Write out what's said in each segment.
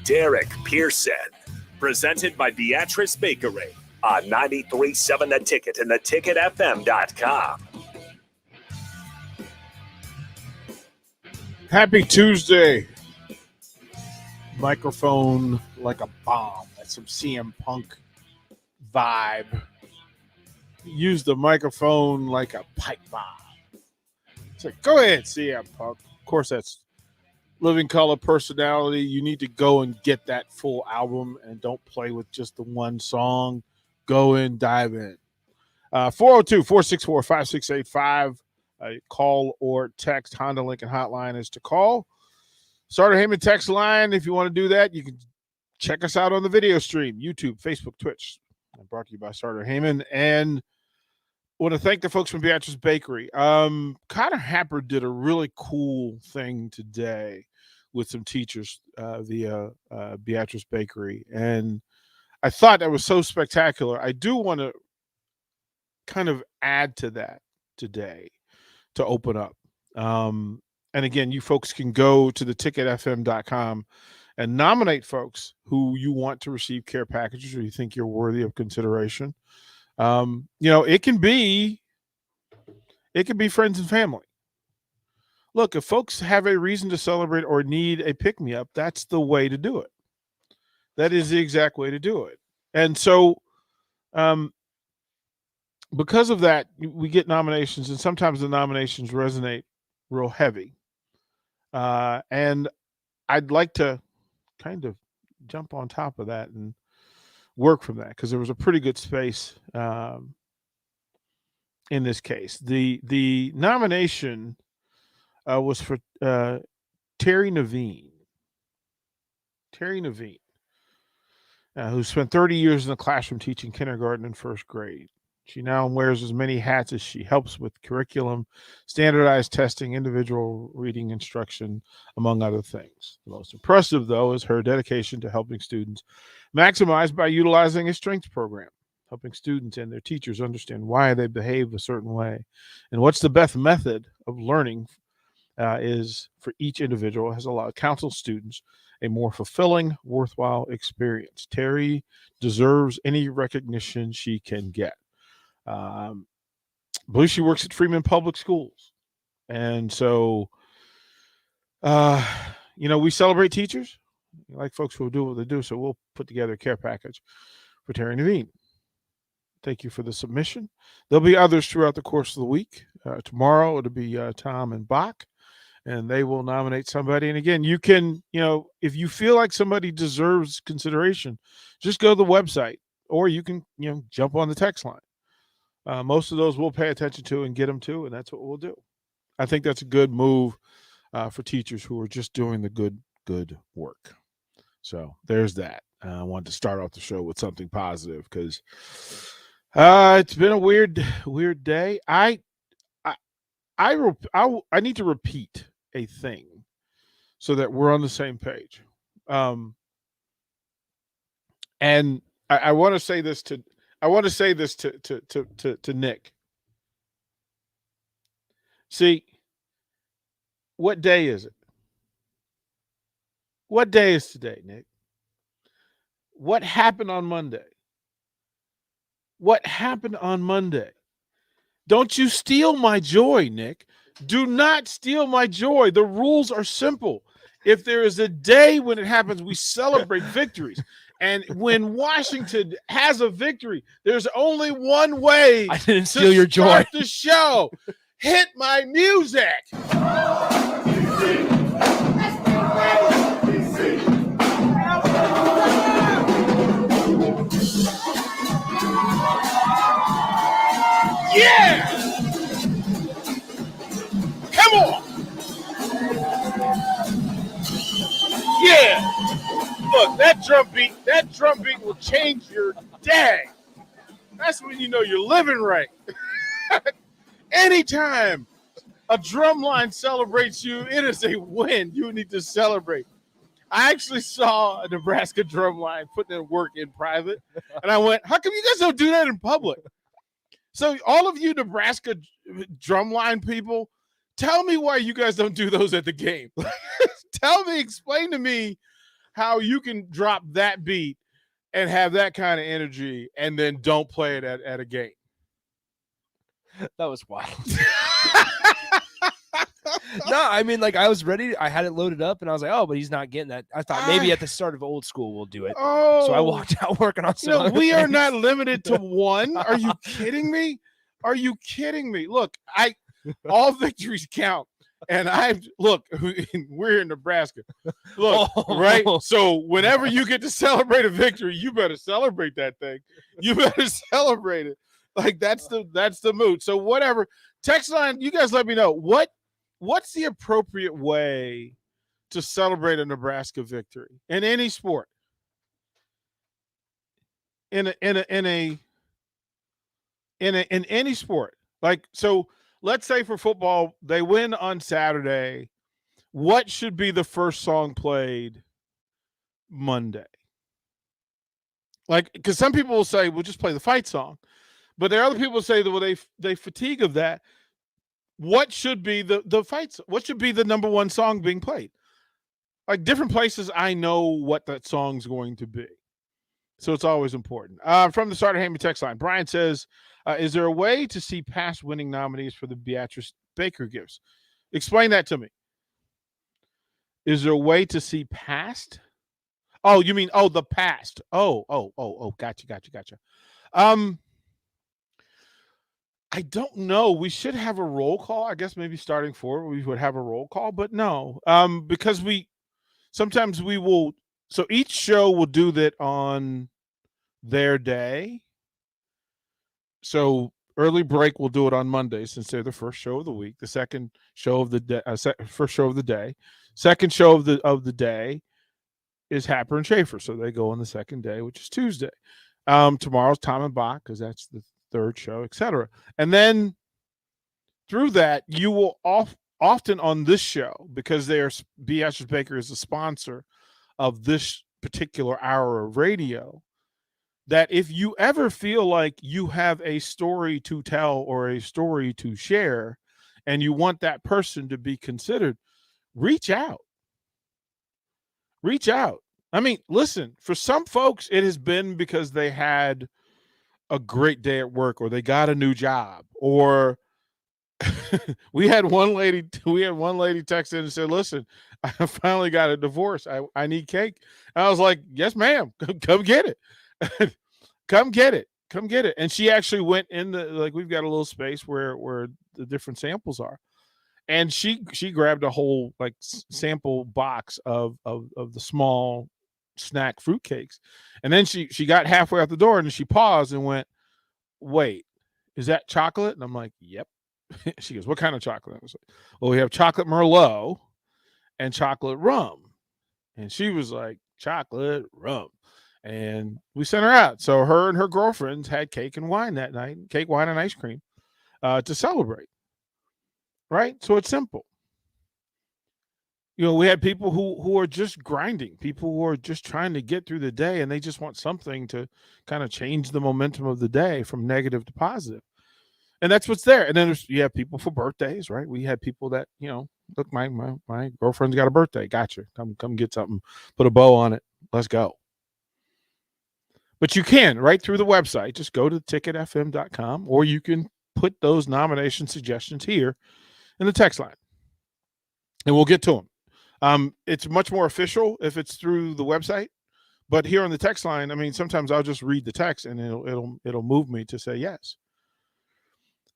Derek Pearson. Presented by Beatrice Bakery on 93.7 The Ticket and theticketfm.com. Happy Tuesday. Microphone like a bomb. That's some CM Punk vibe. Use the microphone like a pipe bomb. It's like, go ahead, CM Punk. Of course, that's Living Color Personality. You need to go and get that full album and don't play with just the one song. Go in, dive in. 402-464-5685. Call or text. Honda Lincoln Hotline is to call. Starter Heyman text line. If you want to do that, you can check us out on the video stream, YouTube, Facebook, Twitch. Brought to you by Starter Heyman. And I want to thank the folks from Beatrice Bakery. Connor Happer did a really cool thing today with some teachers via Beatrice Bakery. And I thought that was so spectacular. I do want to kind of add to that today to open up. And again, you folks can go to theticketfm.com and nominate folks who you want to receive care packages or you think you're worthy of consideration. It can be friends and family. Look, if folks have a reason to celebrate or need a pick-me-up, that's the way to do it. That is the exact way to do it. And so, because of that, we get nominations, and sometimes the nominations resonate real heavy. And I'd like to kind of jump on top of that and work from that because there was a pretty good space in this case. The nomination was for Terry Naveen. Terry Naveen, who spent 30 years in the classroom teaching kindergarten and first grade. She now wears as many hats as she helps with curriculum, standardized testing, individual reading instruction, among other things. The most impressive, though, is her dedication to helping students maximize by utilizing a strengths program, helping students and their teachers understand why they behave a certain way and what's the best method of learning is for each individual has allowed counsel students a more fulfilling, worthwhile experience. Terry deserves any recognition she can get. I believe she works at Freeman Public Schools. And so, we celebrate teachers. We like folks who will do what they do. So we'll put together a care package for Terry Naveen. Thank you for the submission. There'll be others throughout the course of the week. Tomorrow, it'll be Tom and Bach, and they will nominate somebody. And again, you can, if you feel like somebody deserves consideration, just go to the website, or you can, jump on the text line. Most of those we'll pay attention to and get them to, and that's what we'll do. I think that's a good move for teachers who are just doing the good work. So there's that. I wanted to start off the show with something positive because it's been a weird day. I need to repeat a thing so that we're on the same page. And I want to say this to Nick. See, what day is it? What day is today, Nick? What happened on Monday? What happened on Monday? Don't you steal my joy, Nick. Do not steal my joy. The rules are simple. If there is a day when it happens, we celebrate victories. And when Washington has a victory, there's only one way I didn't steal your joy. Start the show. Hit my music. Yeah! Come on! Yeah! Look, that drum beat will change your day. That's when you know you're living right. Anytime a drum line celebrates you, it is a win. You need to celebrate. I actually saw a Nebraska drum line putting in work in private, and I went, how come you guys don't do that in public? So all of you Nebraska drumline people, tell me why you guys don't do those at the game. Explain to me how you can drop that beat and have that kind of energy and then don't play it at a game. That was wild. No, I mean, like, I was ready. I had it loaded up, and I was like, oh, but he's not getting that. I thought maybe at the start of Old School we'll do it. Oh, so I walked out working on some other we are things. not limited to one. Are you kidding me? Are you kidding me? Look, all victories count. And we're in Nebraska. Look, right? So whenever you get to celebrate a victory, you better celebrate that thing. You better celebrate it. Like that's the mood. So whatever. Text line, you guys let me know. What's the appropriate way to celebrate a Nebraska victory in any sport? In any sport. Like, so let's say for football, they win on Saturday. What should be the first song played Monday? Like, because some people will say, we'll just play the fight song. But there are other people who say that, well, they fatigue of that. What should be the fight? What should be the number one song being played? Like, different places, I know what that song's going to be. So it's always important. From the Starter Heyman text line, Brian says, is there a way to see past winning nominees for the Beatrice Baker gifts? Explain that to me. Is there a way to see past? Oh, you mean, the past. Oh, gotcha. I don't know. We should have a roll call. I guess maybe starting forward, we would have a roll call, but no. Because sometimes we will, so each show will do that on their day. So early break will do it on Monday since they're the first show of the week. The second show of the day, first show of the day. Second show of the day is Happer and Schaefer, so they go on the second day, which is Tuesday. Tomorrow's Tom and Bach because that's the third show, etc. And then through that, you will often on this show, because Beatrice Baker is a sponsor of this particular hour of radio, that if you ever feel like you have a story to tell or a story to share and you want that person to be considered, reach out. I mean, listen, for some folks, it has been because they had a great day at work or they got a new job, or we had one lady text in and said, listen, I finally got a divorce. I need cake. And I was like, yes, ma'am, come get it. Come get it. And she actually went in we've got a little space where the different samples are. And she grabbed a whole sample box of the small snack fruitcakes. And then she got halfway out the door and she paused and went, wait, is that chocolate? And I'm like, yep. She goes, what kind of chocolate? I was like, well, we have chocolate Merlot and chocolate rum. And she was like, chocolate rum. And we sent her out. So her and her girlfriends had cake and wine that night, cake, wine, and ice cream to celebrate. Right? So it's simple. We had people who are just grinding, people who are just trying to get through the day, and they just want something to kind of change the momentum of the day from negative to positive. And that's what's there. And then you have people for birthdays, right? We had people that, look, my girlfriend's got a birthday. Gotcha. Come get something, put a bow on it. Let's go. But you can, right through the website, just go to ticketfm.com, or you can put those nomination suggestions here in the text line, and we'll get to them. It's much more official if it's through the website, but here on the text line, I mean, sometimes I'll just read the text and it'll move me to say yes.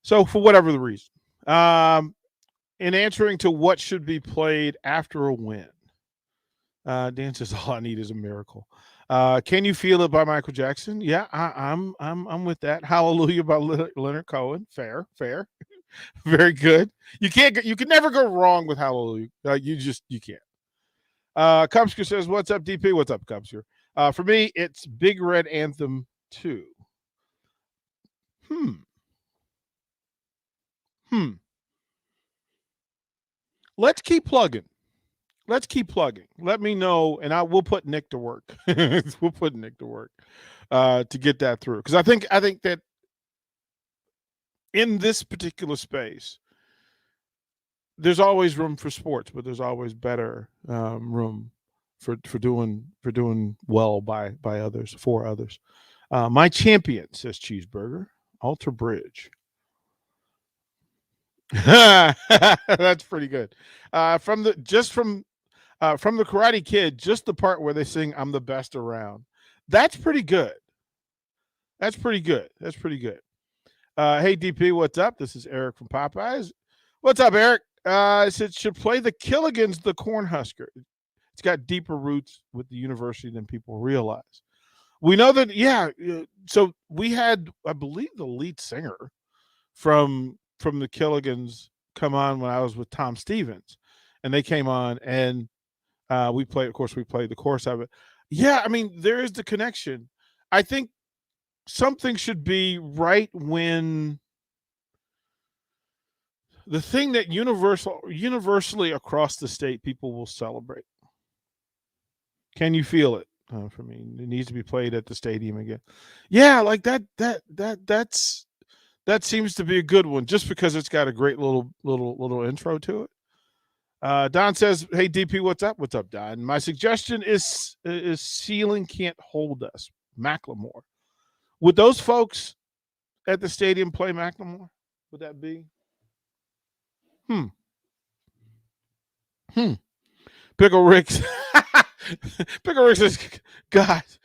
So for whatever the reason, in answering to what should be played after a win, Dan says all I need is a miracle. Can You Feel It by Michael Jackson? Yeah, I'm with that. Hallelujah by Leonard Cohen. Fair. Very good. You can never go wrong with Hallelujah. You can't. Cubsker says, what's up, DP? What's up, Cubsker? For me, it's Big Red Anthem 2. Let's keep plugging. Let me know, and we'll put Nick to work. We'll put Nick to work to get that through. Because I think that in this particular space, there's always room for sports, but there's always better room for doing well by others, for others. My champion, says Cheeseburger, Alter Bridge. That's pretty good. From the Karate Kid, just the part where they sing "I'm the best around." That's pretty good. That's pretty good. Hey DP, what's up? This is Eric from Popeyes. What's up, Eric? It should play the Killigans, the Cornhusker. It's got deeper roots with the university than people realize. We know that, yeah. So we had, I believe, the lead singer from the Killigans come on when I was with Tom Stevens, and they came on, and we played the chorus of it. Yeah, I mean, there is the connection. I think something should be right when the thing that universally across the state people will celebrate. Can you feel it? For me, it needs to be played at the stadium again. Yeah, like that seems to be a good one, just because it's got a great little intro to it. Don says, "Hey DP, what's up? What's up, Don? My suggestion is Ceiling Can't Hold Us, Macklemore. Would those folks at the stadium play Macklemore? Would that be? Pickle Rick. Pickle Rick says, "Guys,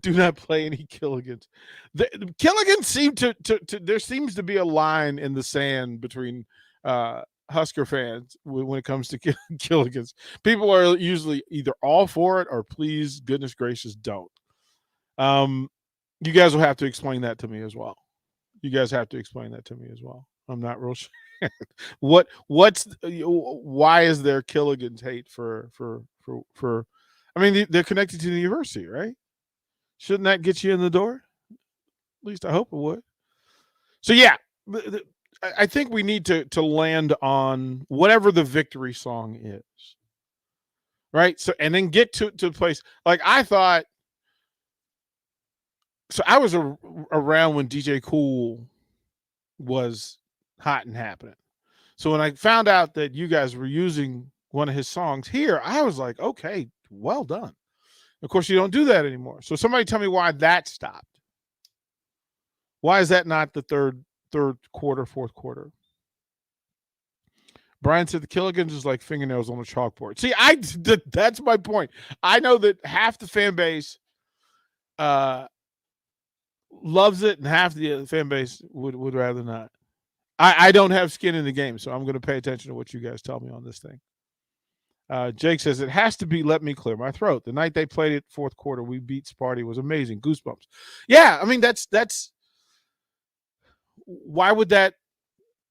do not play any Killigans." The Killigans seem to there seems to be a line in the sand between Husker fans when it comes to Killigans. People are usually either all for it or please, goodness gracious, don't. You guys will have to explain that to me as well. I'm not real sure. Why is there Killigans hate for I mean, they're connected to the university, right? Shouldn't that get you in the door? At least I hope it would. So yeah, I think we need to land on whatever the victory song is, right? So, and then get to the place. Like I thought. So I was around when DJ Cool was hot and happening. So when I found out that you guys were using one of his songs here, I was like, okay, well done. Of course, you don't do that anymore. So somebody tell me why that stopped. Why is that not the third quarter, fourth quarter? Brian said the Killigans is like fingernails on a chalkboard. See, that's my point. I know that half the fan base loves it, and half the fan base would rather not. I don't have skin in the game, so I'm going to pay attention to what you guys tell me on this thing. Jake says it has to be "Let Me Clear My Throat." The night they played it, fourth quarter, we beat Sparty. Was amazing. Goosebumps. Yeah, I mean that's why would that?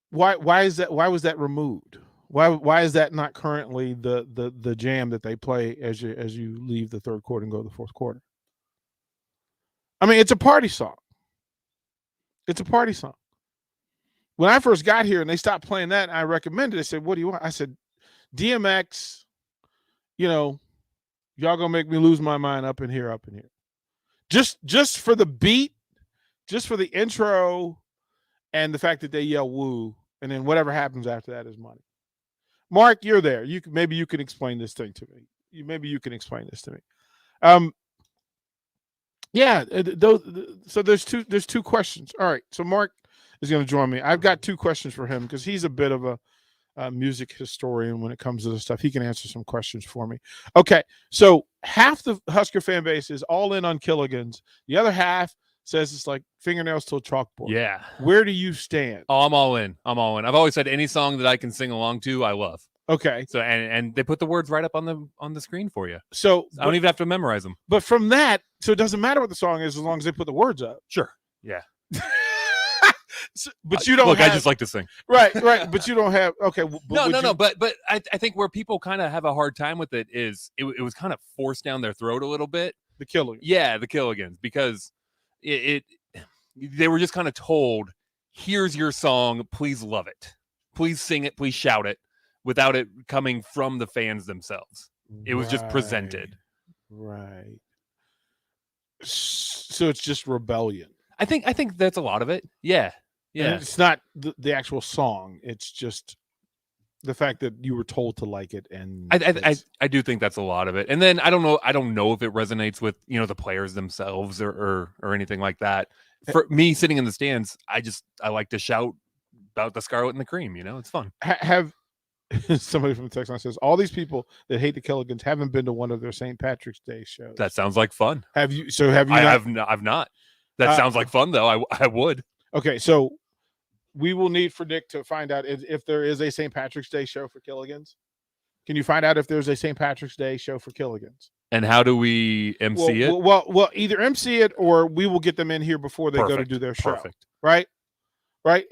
Why is that? Why was that removed? Why is that not currently the jam that they play as you leave the third quarter and go to the fourth quarter? I mean, it's a party song. When I first got here and they stopped playing that, I recommended it. I said, "What do you want?" I said, "DMX, y'all gonna make me lose my mind up in here. Just for the beat, just for the intro, and the fact that they yell woo, and then whatever happens after that is money." Mark, you're there. Maybe you can explain this thing to me. Yeah. So there's two questions. All right. So Mark is going to join me. I've got two questions for him because he's a bit of a music historian when it comes to this stuff. He can answer some questions for me. Okay. So half the Husker fan base is all in on Killigans. The other half says it's like fingernails to a chalkboard. Yeah. Where do you stand? Oh, I'm all in. I've always said any song that I can sing along to, I love. Okay. So and they put the words right up on the screen for you. So I don't even have to memorize them. But from that, so it doesn't matter what the song is as long as they put the words up. Sure. Yeah. But you don't look. I just like to sing. Right. But you don't have. Okay. No. But I think where people kind of have a hard time with it is it was kind of forced down their throat a little bit. The Killigans. Yeah, the Killigans, because they were just kind of told, "Here's your song. Please love it. Please sing it. Please shout it," without it coming from the fans themselves. It was just presented. Right. So it's just rebellion. I think that's a lot of it. Yeah. And it's not the actual song. It's just The fact that you were told to like it, and I do think that's a lot of it. And then I don't know if it resonates with the players themselves or anything like that. For me, sitting in the stands, I like to shout about the Scarlet and the Cream. It's fun. have somebody from the text line says all these people that hate the Killigans haven't been to one of their St. Patrick's Day shows. That sounds like fun. Have you? So have you? I've not. That sounds like fun though. I would. Okay, so we will need for Nick to find out if there is a St. Patrick's Day show for Killigans. Can you find out if there's a St. Patrick's Day show for Killigans? And how do we MC it? Well, either MC it or we will get them in here before they go to do their show. Perfect. Right?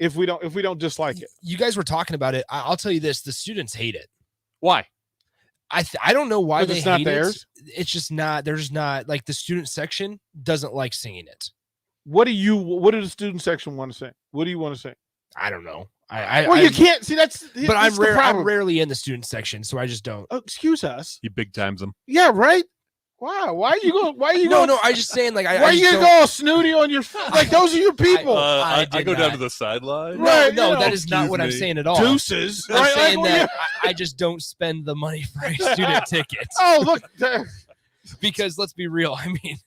If we don't dislike it. You guys were talking about it. I'll tell you this: the students hate it. Why? I don't know why they it's not hate theirs? it. It's just not. There's not like the student section doesn't like singing it. What do the student section want to sing? What do you want to sing? I don't know. You can't see that's. But I'm rarely in the student section, so I just don't. Oh, excuse us. He big times them. Yeah, right. Wow. Why are you going? Why are you going? No. I just saying like. Why are you going all snooty on your? Like those are your people. I did go down not. to the sideline. Right, No, you know, that is not what I'm excuse me. saying at all. Deuces. I'm Right, saying like, that I just don't spend the money for a student ticket. Oh, look. Because let's be real. I mean,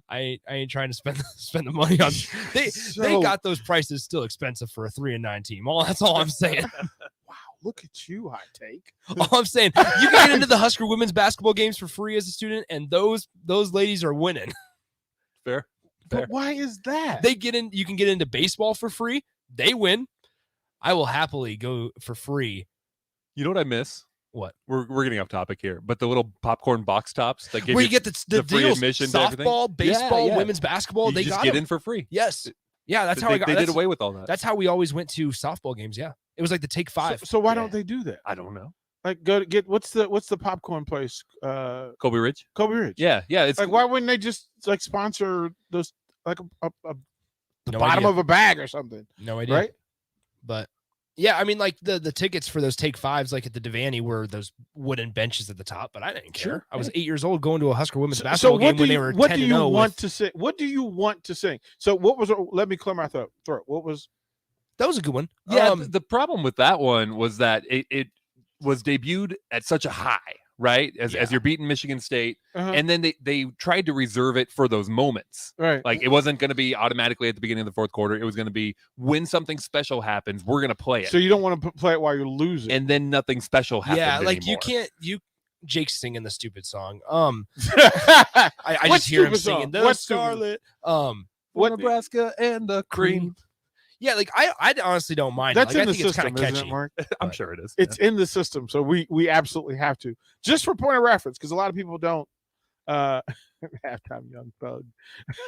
I ain't trying to spend the money on. They got those prices still expensive for a 3-9 team. That's all I'm saying. Wow, look at you, high take. All I'm saying, you can get into the Husker women's basketball games for free as a student, and those ladies are winning. Fair. But why is that? They get in. You can get into baseball for free. They win. I will happily go for free. You know what I miss? What? We're getting off topic here, but the little popcorn box tops that give Where you get the free deals, admission to everything? softball, baseball, Yeah. women's basketball. You they just got get them. in for free. Yes. Yeah, that's how I got. They did away with all that. That's how we always went to softball games. Yeah, it was like the Take Five. So why don't they do that? I don't know. Like, go to get what's the popcorn place? Kobe Ridge. Kobe Ridge. Yeah. It's Like, why wouldn't they just like sponsor those like the No bottom idea. of a bag or something? No idea. Right? But yeah, I mean, like the tickets for those Take Fives, like at the Devaney, were those wooden benches at the top. But I didn't care. Sure. I was 8 years old going to a Husker women's basketball game when they were 10-0. What do you want to sing? What do you want to sing? So what was? Let me clear my throat. What was? That was a good one. Yeah, the problem with that one was that it was debuted at such a high, right? As you're beating Michigan State, and then they tried to reserve it for those moments. Right. Like it wasn't going to be automatically at the beginning of the fourth quarter. It was going to be when something special happens, we're going to play it. So you don't want to play it while you're losing. And then nothing special happens. Yeah, like anymore. Jake's singing the stupid song. I I just hear him singing the What Scarlet. What Nebraska and the Cream. Yeah, like I honestly don't mind. That's it. Like, in I the think it's system, kind of isn't catchy. it, Mark? I'm sure it is. It's in the system, so we absolutely have to. Just for point of reference, because a lot of people don't. Halftime Young Thug.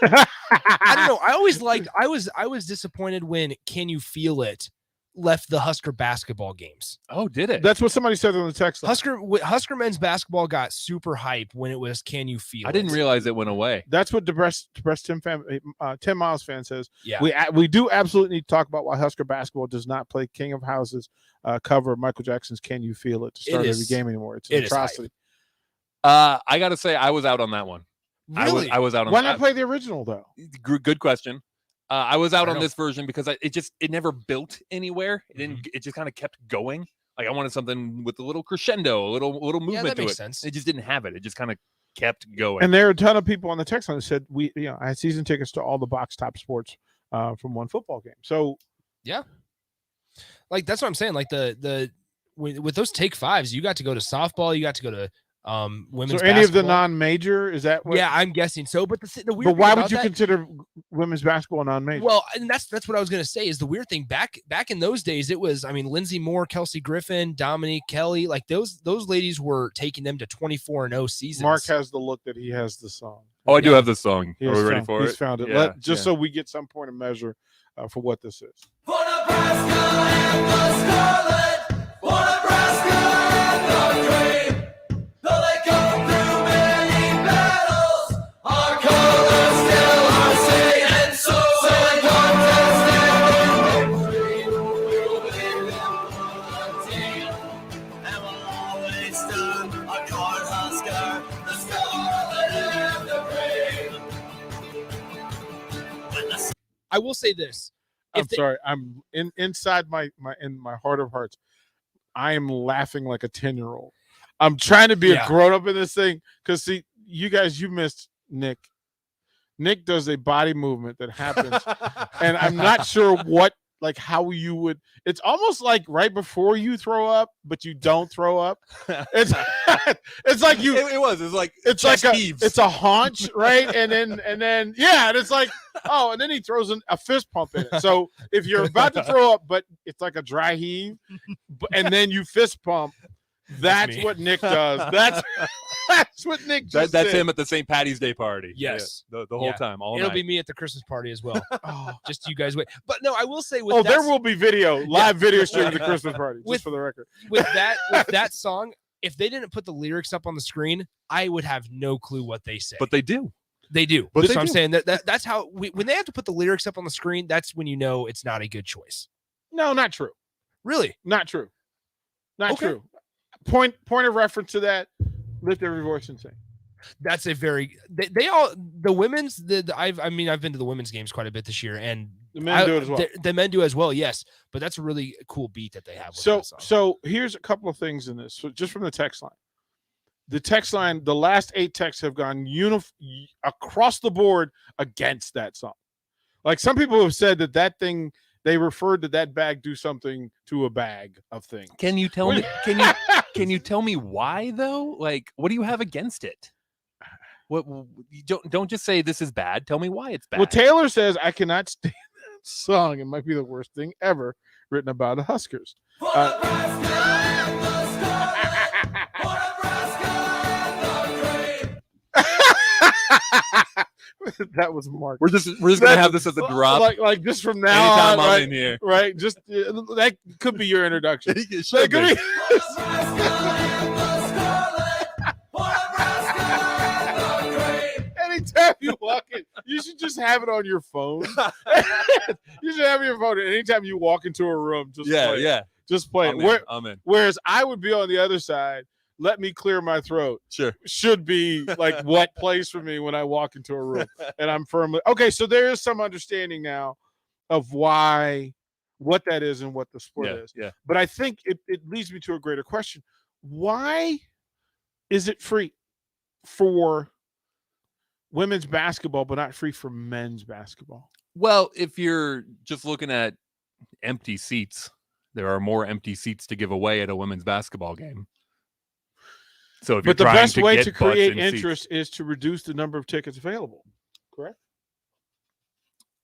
I don't know. I always liked. I was disappointed when Can You Feel It left the Husker basketball games. Oh, did it? That's what somebody said in the text line. Husker men's basketball got super hype when it was Can You Feel It. I didn't realize it went away. That's what Depressed Tim Miles fan says. Yeah. We do absolutely need to talk about why Husker basketball does not play King of Houses cover of Michael Jackson's "Can You Feel It" to start every game anymore. It's an atrocity. I got to say, I was out on that one. Really? I was out on. Why not play the original though? Good question. I was out I on know. this version because it never built anywhere. It didn't. It just kind of kept going. Like I wanted something with a little crescendo, a little movement Yeah, that to makes it. sense. It just didn't have it. It just kind of kept going. And there are a ton of people on the text line that said I had season tickets to all the box top sports from one football game. So Like that's what I'm saying. Like with those Take Fives, you got to go to softball. You got to go to women's. so any of the basketball. non-major is that? What, Yeah, I'm guessing so. But the weird. But why thing would about you that- consider women's basketball non-major? Well, and that's what I was gonna say. Is the weird thing back in those days? It was, I mean, Lindsey Moore, Kelsey Griffin, Dominique Kelly, like those ladies were taking them to 24-0 seasons. Mark has the look that he has the song. Oh, I do have this song. He Are has we ready found- for he's it? found it. Yeah, So we get some point of measure for what this is. For Nebraska and the Scarlet, for Nebraska and the Cream. Though they go through many battles, our colors still are seen. And so in contest and in victory, we'll be one team. And we'll always stand a Cornhusker, the Scarlet and the Cream. When the I will say this. I'm If they- sorry. I'm inside my in my heart of hearts. I am laughing like a 10-year-old. I'm trying to be Yeah. a grown up in this thing because see, you guys, you missed Nick. Nick does a body movement that happens, and I'm not sure how you would. It's almost like right before you throw up, but you don't throw up. It's it's like you. It was. It was like It's like chest heaves. it's a haunch, right? And then yeah, and it's like and then he throws a fist pump in it. So if you're about to throw up, but it's like a dry heave, and then you fist pump, that's me. what Nick does. That's what Nick just That's did. him at the St. Patty's Day party. Yes. Yeah, the whole Yeah. time, all It'll night. be me at the Christmas party as well. Oh, Just you guys wait. But no, I will say with oh that, there will be live video stream at the Christmas party, just With- for the record. with that song. If they didn't put the lyrics up on the screen, I would have no clue what they say. But they do. they do. but So they I'm do. saying that's how when they have to put the lyrics up on the screen, that's when you know it's not a good choice. No, not true. Really? Not true. Not Okay. true. Point of reference to that. Lift every voice and sing. That's a very they all the women's I've been to the women's games quite a bit this year, and The men do it as well. The men do as well, yes. But that's a really cool beat that they have. With So that song. so here's a couple of things in this. So just from the text line. The text line, the last 8 texts have gone across the board against that song. Like some people have said that thing, they referred to that bag do something to a bag of things. Can you tell me? Can you tell me why though? Like, what do you have against it? What you don't just say this is bad. Tell me why it's bad. Well, Taylor says, I cannot stand that song. It might be the worst thing ever written about the Huskers. For Nebraska and the Scarlet, for Nebraska and the Cream. That was Mark. we're just gonna have this as a drop. Like just from now Anytime on, I'm right, in here. right? Just that could be your introduction. It That should could be. be- For Nebraska and the Scarlet, for Nebraska and the Cream. Anytime you walk in, you should just have it on your phone. You should have it on your phone. And anytime you walk into a room, just Yeah, play it. yeah. Just play it. I'm in. I'm in. Whereas I would be on the other side. Let me clear my throat. Sure. Should be like what plays for me when I walk into a room, and I'm firmly okay. So there is some understanding now of what that is and what the sport Yeah, is. yeah. But I think it leads me to a greater question: why is it free for women's basketball, but not free for men's basketball? Well, if you're just looking at empty seats, there are more empty seats to give away at a women's basketball game. So if you're But the trying best to way get to butts create in seats- interest is to reduce the number of tickets available. Correct?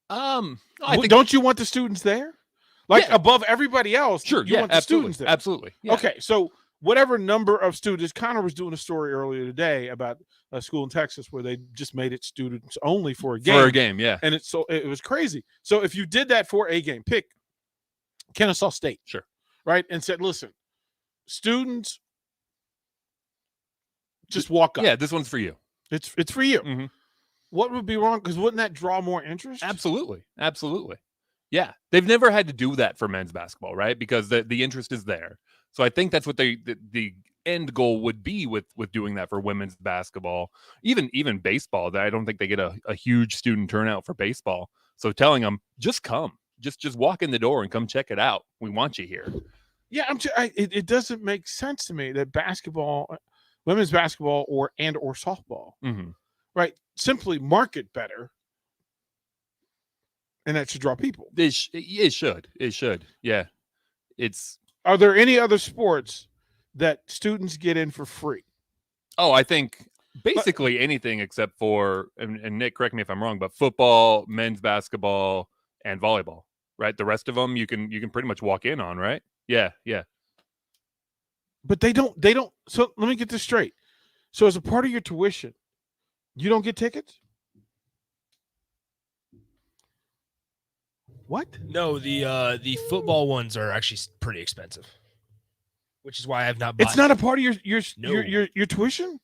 I Well, think don't you want the students there? Like Yeah. above everybody else, sure. you Yeah, want the absolutely. students there. Absolutely. Yeah. Okay, so whatever number of students, Connor was doing a story earlier today about a school in Texas where they just made it students only for a game. For a game, yeah. And it was crazy. So if you did that for a game, pick Kennesaw State. Sure. Right? And said, listen, students just walk up. Yeah, this one's for you. It's for you. Mhm. What would be wrong? Because wouldn't that draw more interest? Absolutely. Absolutely. Yeah. They've never had to do that for men's basketball, right? Because the interest is there. So I think that's what the end goal would be with doing that for women's basketball. Even baseball, that I don't think they get a huge student turnout for baseball. So telling them, just come. Just walk in the door and come check it out. We want you here. Yeah, it doesn't make sense to me that basketball, women's basketball or softball, Mm-hmm. right, simply market better, and that should draw people. It should. It should. Yeah. It's Are there any other sports that students get in for free? I think basically anything except for and Nick, correct me if I'm wrong, but football, men's basketball, and volleyball, right? The rest of them you can pretty much walk in on, right? Yeah, yeah. But they don't. So let me get this straight. So as a part of your tuition, you don't get tickets? What? No, the football ones are actually pretty expensive, which is why I have not bought. It's not a part of your No. your tuition?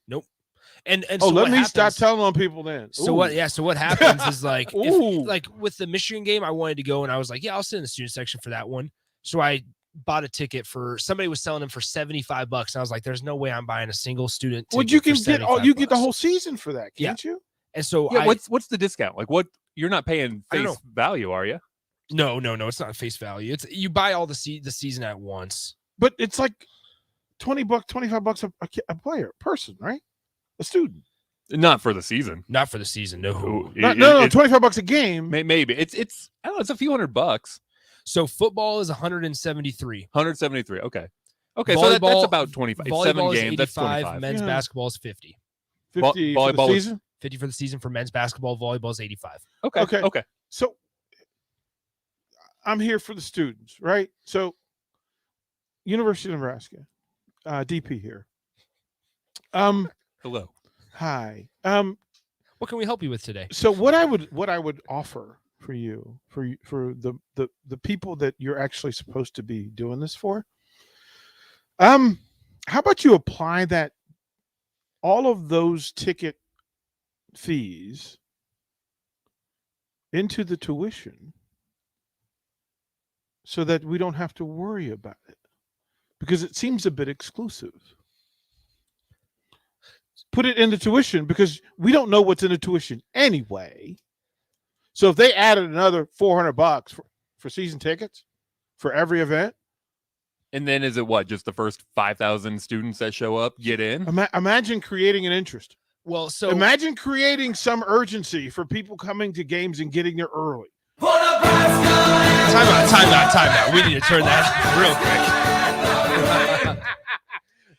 And Oh, so let what me stop happens- telling on people then. So Ooh. what? Yeah. So what happens is like, Ooh. like with the Michigan game, I wanted to go, and I was like, yeah, I'll sit in the student section for that one. So I bought a ticket for somebody was selling them for $75, and I was like, there's no way I'm buying a single student. Well, ticket you for can get you get the $75. whole season for that, Yeah. can't you? And so Yeah, I, what's the discount? Like what you're not paying I don't face value, are you? No, it's not face value. It's you buy all the season at once. But it's like $20, $25 a player, person, right? A student. Not for the season. Not for the season. No. Ooh, No, it's- $25 a game. Maybe it's I don't know. It's a few $100. So football is 173. 173. Okay. So that's Volleyball- about 25. It's 7 Volleyball is games. That's 85. 25. Men's Yeah. basketball is 50. 50 for the volleyball is- season. 50 for the season for men's basketball. Volleyball is 85. Okay. So I'm here for the students, right? So University of Nebraska, DP here. Hello. Hi. What can we help you with today? So what I would offer for you, for the people that you're actually supposed to be doing this for, how about you apply that all of those ticket fees into the tuition so that we don't have to worry about it, because it seems a bit exclusive. Put it in the tuition because we don't know what's in the tuition anyway. So if they added another $400 for season tickets for every event, And then is it what? Just the first 5,000 students that show up get in? imagine creating an interest. Well, so Imagine creating some urgency for people coming to games and getting there early. For Nebraska time out. We need to turn that real quick.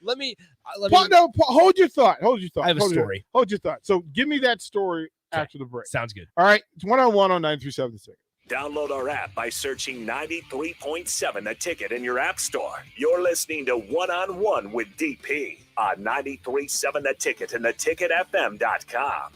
Let me Hold your thought. I have a Hold your- story. Hold your thought. So give me that story Okay. after the break. Sounds good. All right. It's one-on-one on 937 The Ticket. Download our app by searching 93.7 The Ticket in your app store. You're listening to One-on-One with DP on 93.7 The Ticket and theticketfm.com.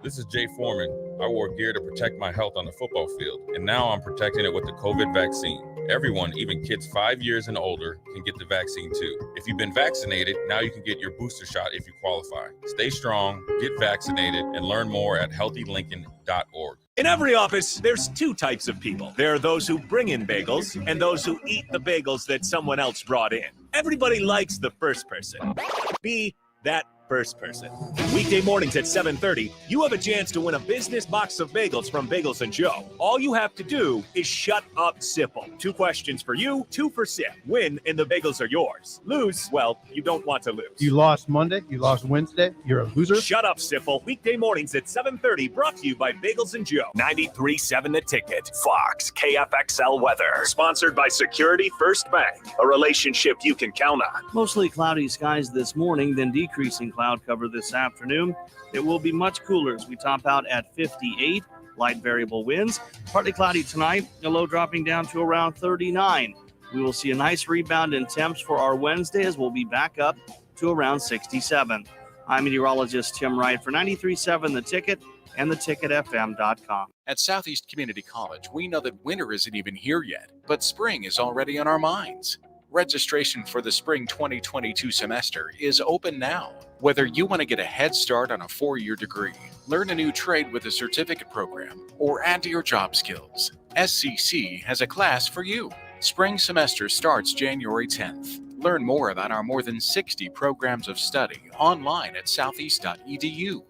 This is Jay Foreman. I wore gear to protect my health on the football field, and now I'm protecting it with the COVID vaccine. Everyone, even kids 5 years and older, can get the vaccine too. If you've been vaccinated, now you can get your booster shot if you qualify. Stay strong, get vaccinated, and learn more at healthylincoln.org. In every office, there's two types of people. There are those who bring in bagels and those who eat the bagels that someone else brought in. Everybody likes the first person. Be that first person. Weekday mornings at 7:30, you have a chance to win a business box of bagels from Bagels & Joe. All you have to do is shut up, Sipple. 2 questions for you, 2 for Sip. Win and the bagels are yours. Lose, well, you don't want to lose. You lost Monday. You lost Wednesday. You're a loser. Shut up, Sipple. Weekday mornings at 7:30, brought to you by Bagels & Joe. 93.7 The Ticket. Fox, KFXL Weather. Sponsored by Security First Bank. A relationship you can count on. Mostly cloudy skies this morning, then decreasing cloud cover this afternoon. It will be much cooler as we top out at 58. Light variable winds. Partly cloudy tonight, a low dropping down to around 39. We will see a nice rebound in temps for our Wednesday as we'll be back up to around 67. I'm meteorologist Tim Wright for 93.7 The Ticket and theticketfm.com. At Southeast Community College, we know that winter isn't even here yet, but spring is already on our minds. Registration for the spring 2022 semester is open now. Whether you want to get a head start on a 4-year degree, learn a new trade with a certificate program, or add to your job skills, SCC has a class for you. Spring semester starts January 10th. Learn more about our more than 60 programs of study online at southeast.edu.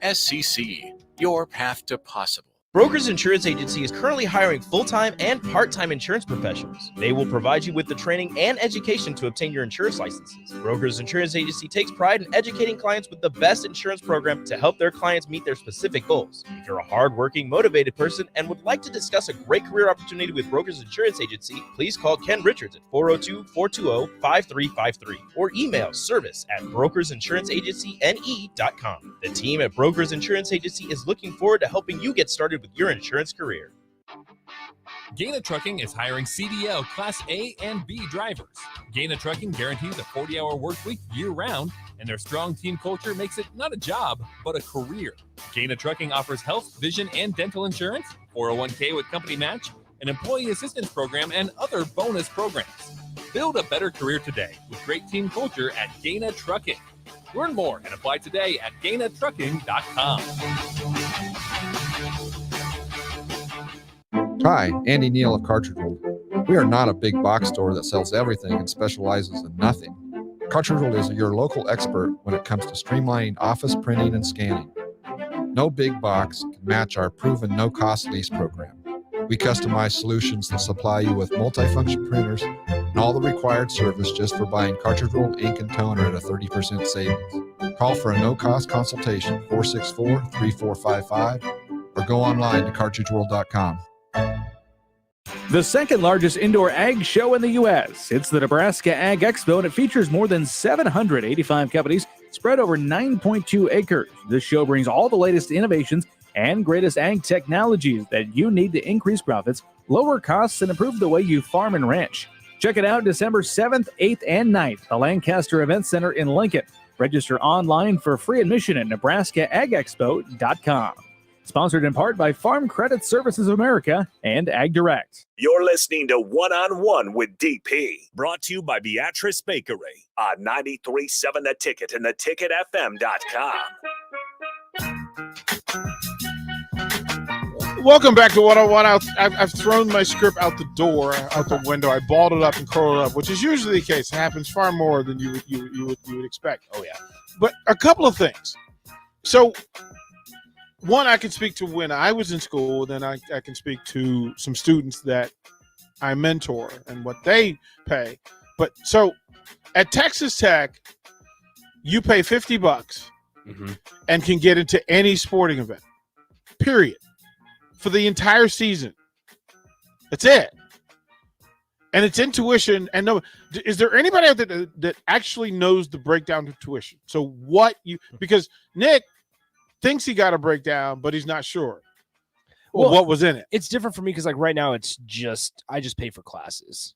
SCC, your path to possible. Brokers Insurance Agency is currently hiring full-time and part-time insurance professionals. They will provide you with the training and education to obtain your insurance licenses. Brokers Insurance Agency takes pride in educating clients with the best insurance program to help their clients meet their specific goals. If you're a hardworking, motivated person and would like to discuss a great career opportunity with Brokers Insurance Agency, please call Ken Richards at 402-420-5353 or email service@brokersinsuranceagencyne.com. The team at Brokers Insurance Agency is looking forward to helping you get started with your insurance career. Gaina Trucking is hiring CDL Class A and B drivers. Gaina Trucking guarantees a 40-hour work week year-round, and their strong team culture makes it not a job, but a career. Gaina Trucking offers health, vision, and dental insurance, 401k with company match, an employee assistance program, and other bonus programs. Build a better career today with great team culture at Gaina Trucking. Learn more and apply today at GainaTrucking.com. Hi, Andy Neal of Cartridge World. We are not a big box store that sells everything and specializes in nothing. Cartridge World is your local expert when it comes to streamlining office printing and scanning. No big box can match our proven no-cost lease program. We customize solutions that supply you with multifunction printers and all the required service just for buying cartridge roll, ink, and toner at a 30% savings. Call for a no-cost consultation, 464-3455, or go online to cartridgeworld.com. The second largest indoor ag show in the U.S. It's the Nebraska Ag Expo, and it features more than 785 companies spread over 9.2 acres. This show brings all the latest innovations and greatest ag technologies that you need to increase profits, lower costs, and improve the way you farm and ranch. Check it out December 7th, 8th, and 9th, the Lancaster Event Center in Lincoln. Register online for free admission at nebraskaagexpo.com. Sponsored in part by Farm Credit Services of America and Ag Direct. You're listening to One on One with DP, brought to you by Beatrice Bakery on 93.7 The Ticket and theticketfm.com. Welcome back to 101. I've thrown my script out the door, out the window. I balled it up and curled it up, which is usually the case. It happens far more than you would expect. Oh, yeah. But a couple of things. So, one, I can speak to when I was in school, then I can speak to some students that I mentor and what they pay. But so at Texas Tech, you pay $50 and can get into any sporting event, period, for the entire season. That's it. And it's in tuition. And no, is there anybody out there that actually knows the breakdown of tuition? So because Nick thinks he got a breakdown, but he's not sure what was in it. It's different for me because, like, right now, I just pay for classes.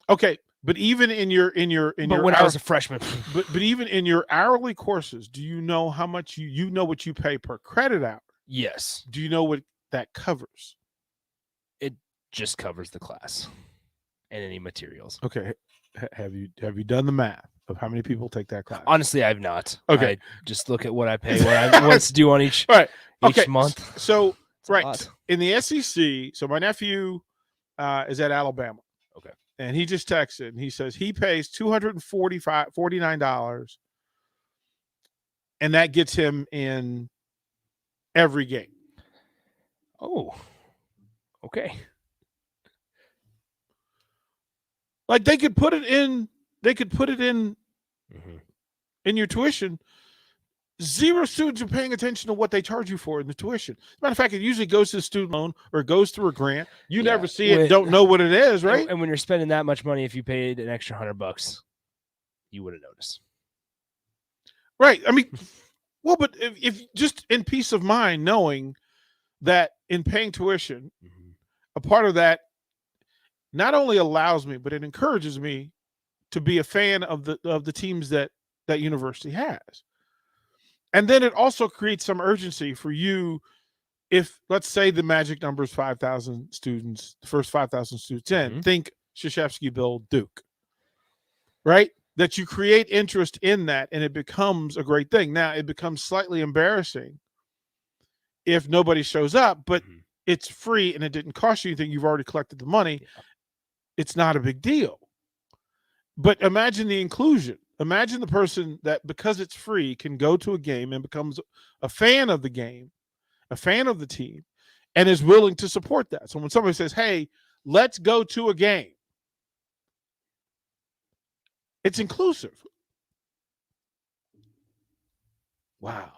Okay, but even in your when I was a freshman, but even in your hourly courses, do you know how much you know what you pay per credit hour? Yes. Do you know what that covers? It just covers the class and any materials. Okay, have you done the math of how many people take that class? Honestly, I've not. Okay. I just look at what I pay, what's due on each month. So, It's a right. lot. In the SEC, so my nephew is at Alabama. Okay. And he just texted and he says he pays $249, and that gets him in every game. Oh, okay. Like they could put it in in your tuition. Zero students are paying attention to what they charge you for in the tuition. As a matter of fact, it usually goes to the student loan or it goes through a grant. You never see it, don't know what it is, right? And when you're spending that much money, if you paid an extra $100, you wouldn't notice. Right. I mean, well, but if just in peace of mind, knowing that in paying tuition, a part of that not only allows me, but it encourages me to be a fan of the teams that university has. And then it also creates some urgency for you if, let's say, the magic number is 5,000 students, the first 5,000 students in, think Krzyzewski-Bill Duke, right? That you create interest in that and it becomes a great thing. Now, it becomes slightly embarrassing if nobody shows up, but it's free and it didn't cost you anything. You've already collected the money. It's not a big deal. But imagine the inclusion. Imagine the person that, because it's free, can go to a game and becomes a fan of the game, a fan of the team, and is willing to support that. So when somebody says, hey, let's go to a game, it's inclusive. Wow.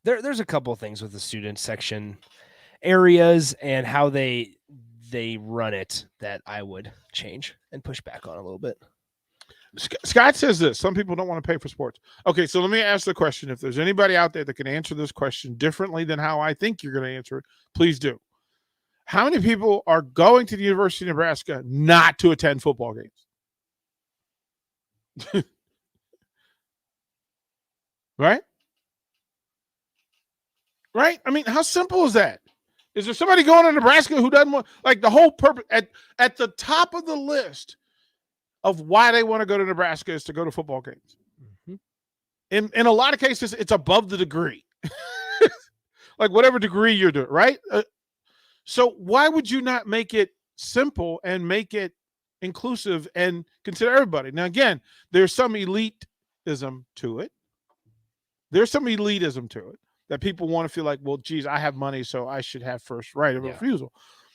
There's a couple of things with the student section areas and how they run it that I would change and push back on a little bit. Scott says this: some people don't want to pay for sports. Okay, so let me ask the question. If there's anybody out there that can answer this question differently than how I think you're going to answer it, please do. How many people are going to the University of Nebraska not to attend football games? Right? Right? I mean, how simple is that? Is there somebody going to Nebraska who doesn't want, like, the whole purpose at the top of the list of why they want to go to Nebraska is to go to football games? In a lot of cases, it's above the degree, like whatever degree you're doing, right? So why would you not make it simple and make it inclusive and consider everybody? Now, again, there's some elitism to it. There's some elitism to it that people want to feel like, well, geez, I have money, so I should have first right of refusal.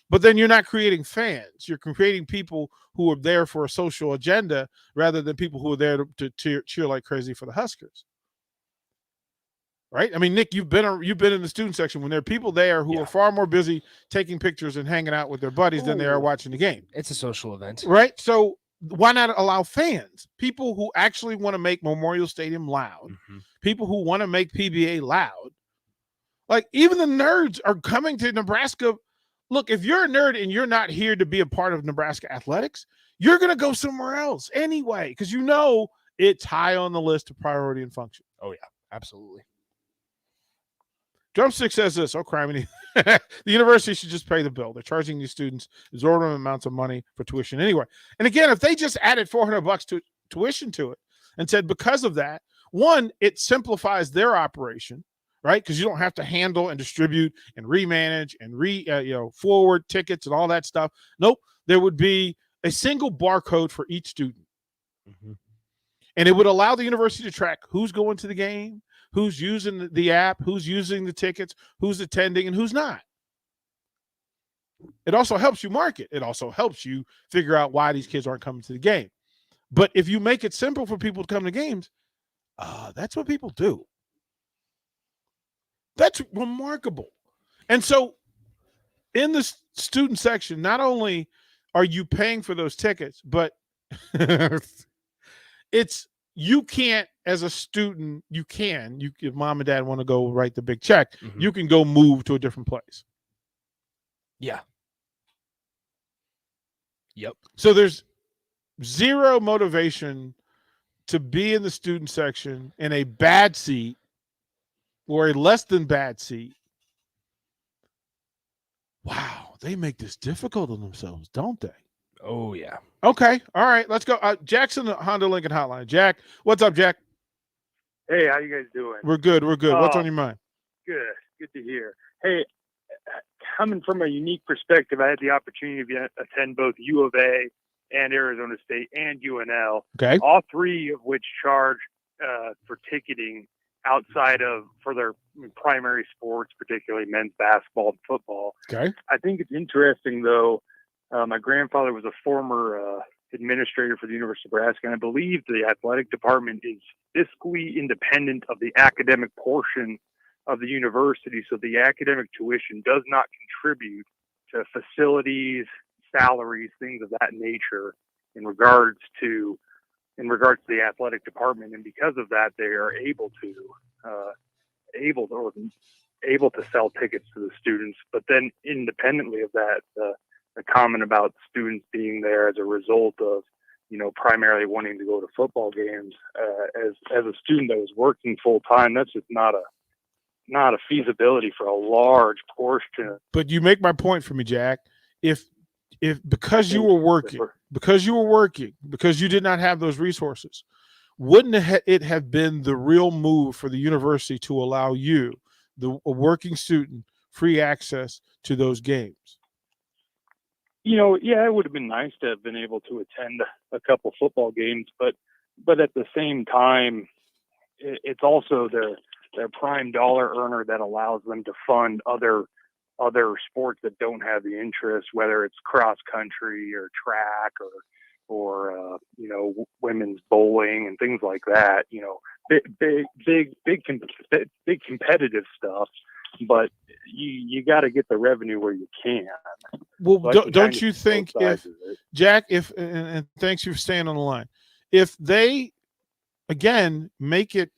But then you're not creating fans. You're creating people who are there for a social agenda rather than people who are there to cheer like crazy for the Huskers. Right? I mean, Nick, you've been in the student section when there are people there who are far more busy taking pictures and hanging out with their buddies than they are watching the game. It's a social event. Right? So why not allow fans, people who actually want to make Memorial Stadium loud, people who want to make PBA loud? Like, even the nerds are coming to Nebraska. Look, if you're a nerd and you're not here to be a part of Nebraska athletics, you're going to go somewhere else anyway, because you know it's high on the list of priority and function. Oh, yeah, absolutely. Drumstick says this, oh, criminy. The university should just pay the bill. They're charging these students exorbitant amounts of money for tuition anyway. And again, if they just added $400 to tuition to it and said because of that, one, it simplifies their operation, right? Because you don't have to handle and distribute and remanage and forward tickets and all that stuff. Nope. There would be a single barcode for each student. And it would allow the university to track who's going to the game, who's using the app, who's using the tickets, who's attending, and who's not. It also helps you market. It also helps you figure out why these kids aren't coming to the game. But if you make it simple for people to come to games, that's what people do. That's remarkable. And so in the student section, not only are you paying for those tickets, but you can't, as a student, if mom and dad want to go write the big check, you can go move to a different place. Yeah. Yep. So there's zero motivation to be in the student section in a bad seat or a less than bad seat. Wow, they make this difficult on themselves, don't they? Oh, yeah. Okay. All right. Let's go. Jackson, the Honda Lincoln Hotline. Jack, what's up, Jack? Hey, how you guys doing? We're good. We're good. What's on your mind? Good. Good to hear. Hey, coming from a unique perspective, I had the opportunity to attend both U of A and Arizona State and UNL. Okay. All three of which charge for ticketing outside of for their primary sports, particularly men's basketball and football. Okay. I think it's interesting, though. My grandfather was a former administrator for the University of Nebraska, and I believe the athletic department is fiscally independent of the academic portion of the university. So the academic tuition does not contribute to facilities, salaries, things of that nature in regards to the athletic department. And because of that, they are able to sell tickets to the students. But then independently of that, the comment about students being there as a result of, primarily wanting to go to football games, as a student that was working full time, that's just not a feasibility for a large portion. But you make my point for me, Jack. If because you were working, because you did not have those resources, wouldn't it have been the real move for the university to allow you, a working student, free access to those games? Yeah, it would have been nice to have been able to attend a couple football games, but at the same time, it's also their prime dollar earner that allows them to fund other sports that don't have the interest, whether it's cross country or track or women's bowling and things like that. Big competitive stuff. But you got to get the revenue where you can. Well, So don't you think if Jack, and thanks for staying on the line, if they again make it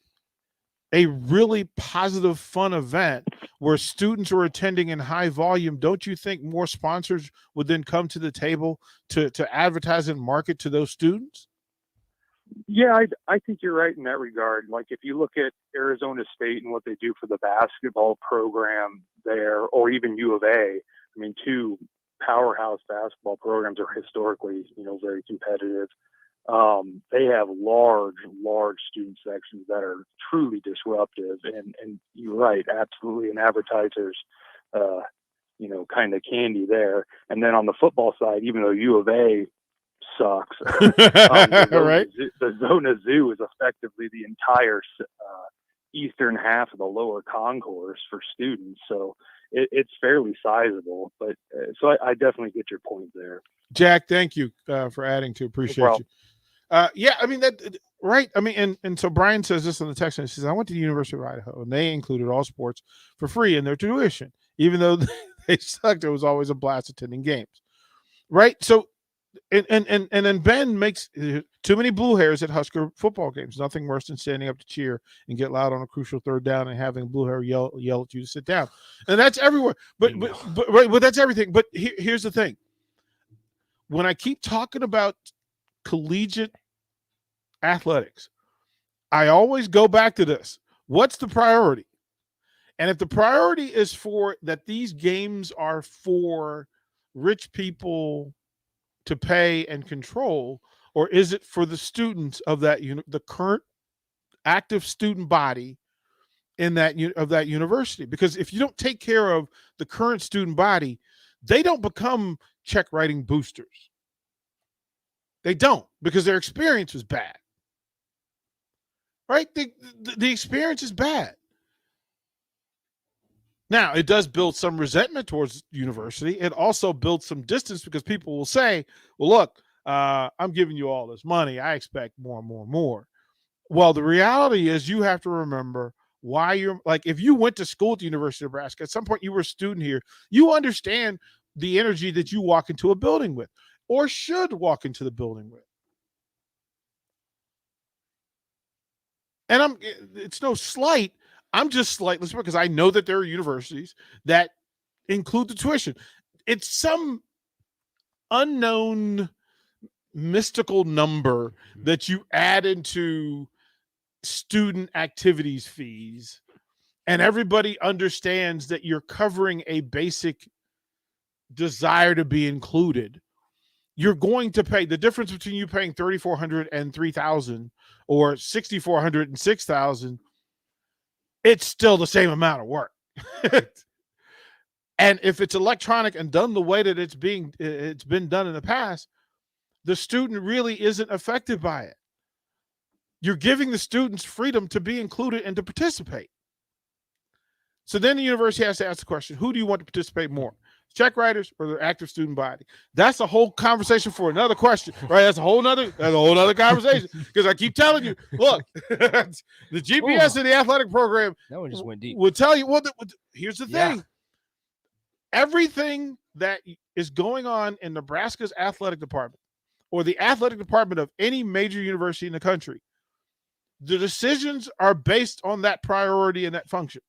a really positive, fun event where students are attending in high volume, don't you think more sponsors would then come to the table to advertise and market to those students? Yeah, I think you're right in that regard. Like if you look at Arizona State and what they do for the basketball program there, or even U of A, I mean, two powerhouse basketball programs are historically, very competitive. They have large student sections that are truly disruptive. And you're right, absolutely an advertiser's, kind of candy there. And then on the football side, even though U of A sucks, right? The Zona Zoo is effectively the entire eastern half of the lower concourse for students. So it's fairly sizable. But so I definitely get your point there. Jack, thank you for adding to. Appreciate you. Yeah, I mean that right. I mean, and so Brian says this on the text, and he says, "I went to the University of Idaho, and they included all sports for free in their tuition, even though they sucked. It was always a blast attending games." Right. So, and then Ben makes too many blue hairs at Husker football games. Nothing worse than standing up to cheer and get loud on a crucial third down and having a blue hair yell at you to sit down. And that's everywhere. But that's everything. But here's the thing. When I keep talking about collegiate athletics, I always go back to this. What's the priority? And if the priority is for that these games are for rich people to pay and control, or is it for the students of that the current active student body in that of that university? Because if you don't take care of the current student body, they don't become check writing boosters. They don't, because their experience was bad. Right? The experience is bad. Now, it does build some resentment towards university. It also builds some distance because people will say, well, look, I'm giving you all this money. I expect more and more and more. Well, the reality is you have to remember why you're like, if you went to school at the University of Nebraska, at some point you were a student here, you understand the energy that you walk into a building with or should walk into the building with. And it's no slight. I'm just slightly because I know that there are universities that include the tuition. It's some unknown mystical number that you add into student activities fees, and everybody understands that you're covering a basic desire to be included. You're going to pay the difference between you paying $3,400 and $3,000 or $6,400 and $6,000. It's still the same amount of work. And if it's electronic and done the way that it's been done in the past, the student really isn't affected by it. You're giving the students freedom to be included and to participate. So then the university has to ask the question, who do you want to participate more? Check writers or the active student body? That's a whole conversation for another question, right? That's a whole nother conversation. Because I keep telling you, look, the GPS of the athletic program that one just went deep. Will tell you. Well, here's the thing: everything that is going on in Nebraska's athletic department, or the athletic department of any major university in the country, the decisions are based on that priority and that function.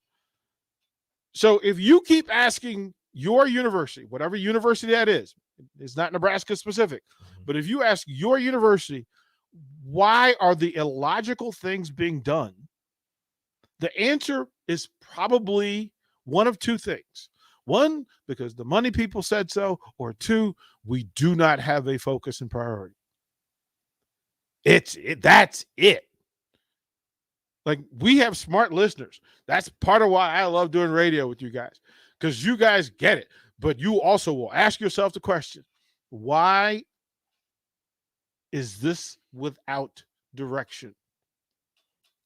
So if you keep asking your university, whatever university that is, it's not Nebraska specific, but if you ask your university, why are the illogical things being done? The answer is probably one of two things. One, because the money people said so, or two, we do not have a focus and priority. That's it. Like, we have smart listeners. That's part of why I love doing radio with you guys, because you guys get it. But you also will ask yourself the question, why is this without direction?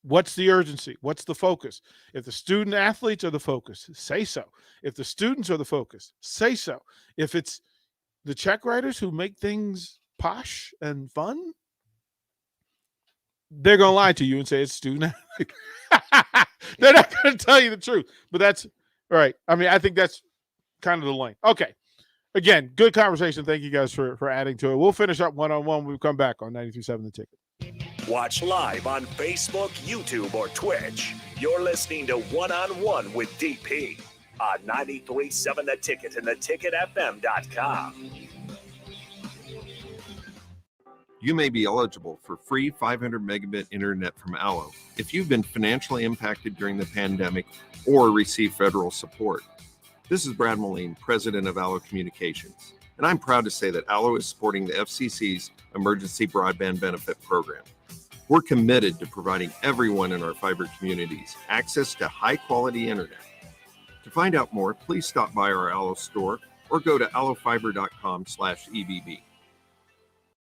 What's the urgency? What's the focus? If the student athletes are the focus, say so. If the students are the focus, say so. If it's the check writers who make things posh and fun, they're going to lie to you and say it's student. They're not going to tell you the truth, but that's right. I mean, I think that's kind of the lane. Okay. Again, good conversation. Thank you guys for adding to it. We'll finish up one-on-one when we come back on 93.7 The Ticket. Watch live on Facebook, YouTube, or Twitch. You're listening to One-on-One with DP on 93.7 The Ticket and theticketfm.com. You may be eligible for free 500 megabit internet from Allo if you've been financially impacted during the pandemic or received federal support. This is Brad Moline, president of Allo Communications, and I'm proud to say that Allo is supporting the FCC's Emergency Broadband Benefit Program. We're committed to providing everyone in our fiber communities access to high-quality internet. To find out more, please stop by our Allo store or go to allofiber.com/EBB.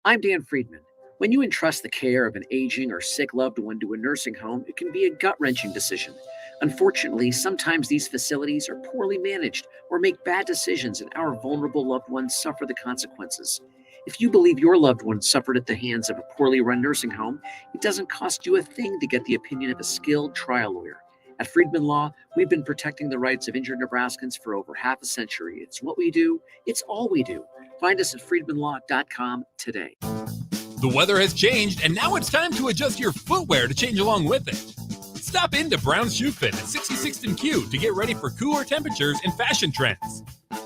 I'm Dan Friedman. When you entrust the care of an aging or sick loved one to a nursing home, it can be a gut-wrenching decision. Unfortunately, sometimes these facilities are poorly managed or make bad decisions, and our vulnerable loved ones suffer the consequences. If you believe your loved one suffered at the hands of a poorly run nursing home, it doesn't cost you a thing to get the opinion of a skilled trial lawyer. At Friedman Law, we've been protecting the rights of injured Nebraskans for over half a century. It's what we do. It's all we do. Find us at friedmanlaw.com today. The weather has changed, and now it's time to adjust your footwear to change along with it. Stop into Brown's Shoe Fit at 66th and Q to get ready for cooler temperatures and fashion trends.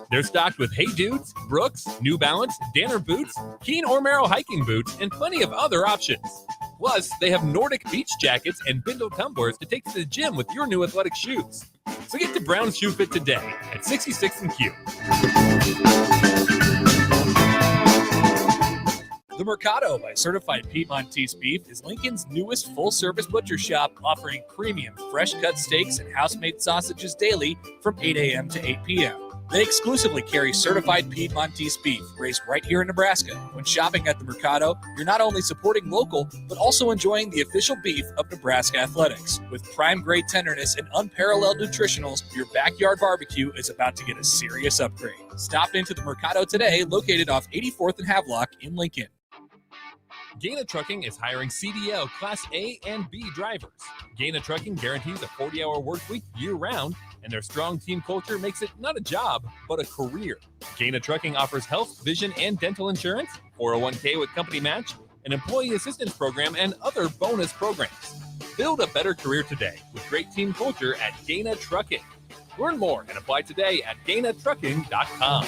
They're stocked with Hey Dudes, Brooks, New Balance, Danner boots, Keen or Merrill hiking boots, and plenty of other options. Plus, they have Nordic beach jackets and Bindle tumblers to take to the gym with your new athletic shoes. So get to Brown's Shoe Fit today at 66th and Q. The Mercado by Certified Piedmontese Beef is Lincoln's newest full-service butcher shop, offering premium fresh-cut steaks and house-made sausages daily from 8 a.m. to 8 p.m. They exclusively carry certified Piedmontese beef raised right here in Nebraska. When shopping at the Mercado, you're not only supporting local, but also enjoying the official beef of Nebraska athletics. With prime-grade tenderness and unparalleled nutritionals, your backyard barbecue is about to get a serious upgrade. Stop into the Mercado today, located off 84th and Havelock in Lincoln. Gaina Trucking is hiring CDL Class A and B drivers. Gaina Trucking guarantees a 40-hour work week year-round, and their strong team culture makes it not a job, but a career. Gaina Trucking offers health, vision, and dental insurance, 401k with company match, an employee assistance program, and other bonus programs. Build a better career today with great team culture at Gaina Trucking. Learn more and apply today at GainaTrucking.com.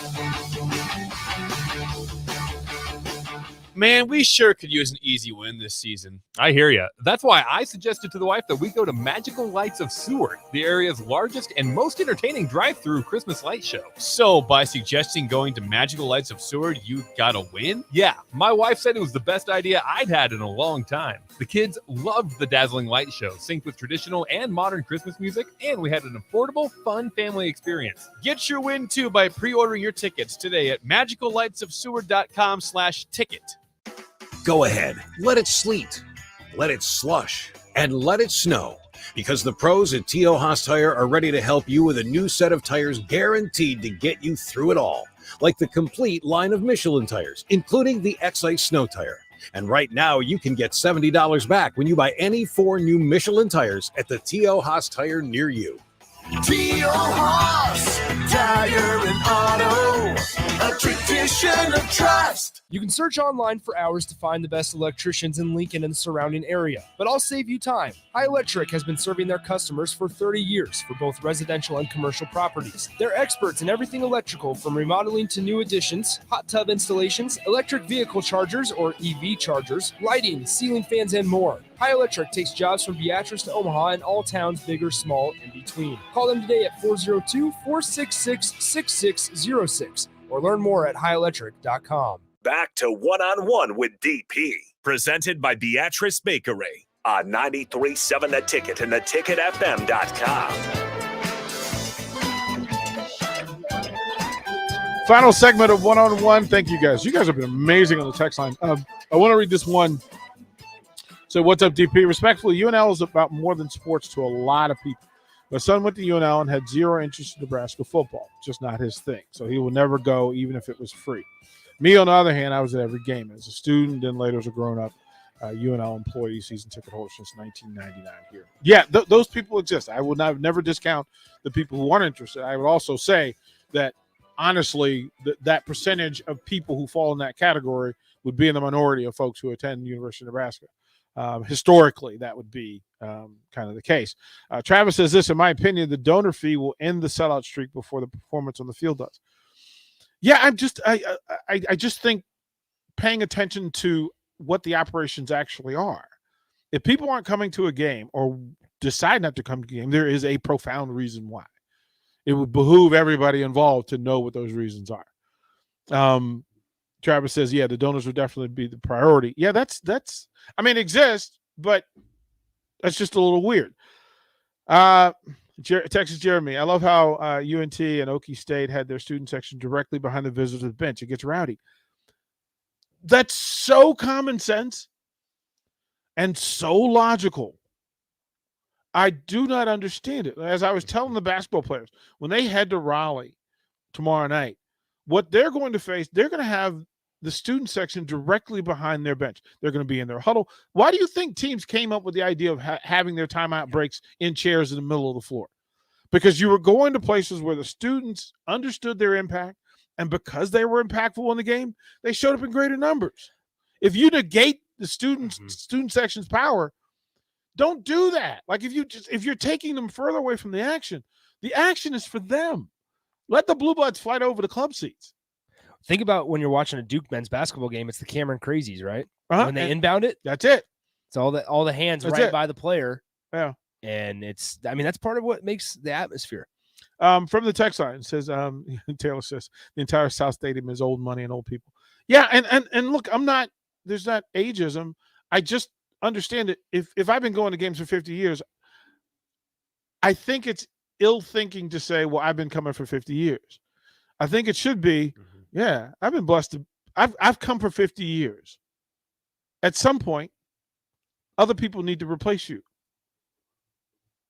Man, we sure could use an easy win this season. I hear you. That's why I suggested to the wife that we go to Magical Lights of Seward, the area's largest and most entertaining drive-through Christmas light show. So, by suggesting going to Magical Lights of Seward, you got a win? Yeah, my wife said it was the best idea I'd had in a long time. The kids loved the dazzling light show, synced with traditional and modern Christmas music, and we had an affordable, fun family experience. Get your win, too, by pre-ordering your tickets today at magicallightsofseward.com/ticket. Go ahead, let it sleet, let it slush, and let it snow, because the pros at T.O. Haas Tire are ready to help you with a new set of tires guaranteed to get you through it all, like the complete line of Michelin tires, including the X-Ice snow tire. And right now, you can get $70 back when you buy any 4 new Michelin tires at the T.O. Haas Tire near you. T.O. Haas, Tire and Auto, a tradition of trust. You can search online for hours to find the best electricians in Lincoln and the surrounding area, but I'll save you time. High Electric has been serving their customers for 30 years for both residential and commercial properties. They're experts in everything electrical, from remodeling to new additions, hot tub installations, electric vehicle chargers or EV chargers, lighting, ceiling fans, and more. High Electric takes jobs from Beatrice to Omaha and all towns, big or small, in between. Call them today at 402-466-6606 or learn more at highelectric.com. Back to One-on-One with DP, presented by Beatrice Bakery on 93.7 The Ticket and theticketfm.com. Final segment of One-on-One. Thank you guys. You guys have been amazing on the text line. I want to read this one. So what's up, DP? Respectfully, UNL is about more than sports to a lot of people. My son went to UNL and had zero interest in Nebraska football. Just not his thing. So he will never go, even if it was free. Me, on the other hand, I was at every game as a student, then later as a grown-up UNL employee, season ticket holder since 1999 here. Yeah, those people exist. I would never discount the people who aren't interested. I would also say that, honestly, that percentage of people who fall in that category would be in the minority of folks who attend University of Nebraska. Historically, that would be kind of the case. Travis says this: in my opinion, the donor fee will end the sellout streak before the performance on the field does. Yeah, I just think paying attention to what the operations actually are. If people aren't coming to a game or decide not to come to a game, there is a profound reason why. It would behoove everybody involved to know what those reasons are. Travis says, yeah, the donors would definitely be the priority. Yeah, that's I mean, it exists, but that's just a little weird. Texas Jeremy, I love how UNT and Okie State had their student section directly behind the visitors bench. It gets rowdy. That's so common sense. and so logical. I do not understand it. As I was telling the basketball players, when they head to Raleigh tomorrow night, what they're going to face, they're going to have the student section directly behind their bench. They're going to be in their huddle. Why do you think teams came up with the idea of having their timeout breaks in chairs in the middle of the floor? Because you were going to places where the students understood their impact, and because they were impactful in the game, they showed up in greater numbers. If you negate the student section's power, don't do that. Like if you're taking them further away from the action is for them. Let the Blue Bloods flight over the club seats. Think about when you're watching a Duke men's basketball game, it's the Cameron Crazies, right? Uh-huh. When they inbound it, that's it. It's all the hands That's right it. by the player. Yeah. And that's part of what makes the atmosphere. From the text line, it says, Taylor says, the entire South Stadium is old money and old people. Yeah, and look, there's not ageism. I just understand it. If I've been going to games for 50 years, I think it's ill thinking to say, well, I've been coming for 50 years. I think it should be, yeah, I've been blessed I've come for 50 years. At some point, other people need to replace you.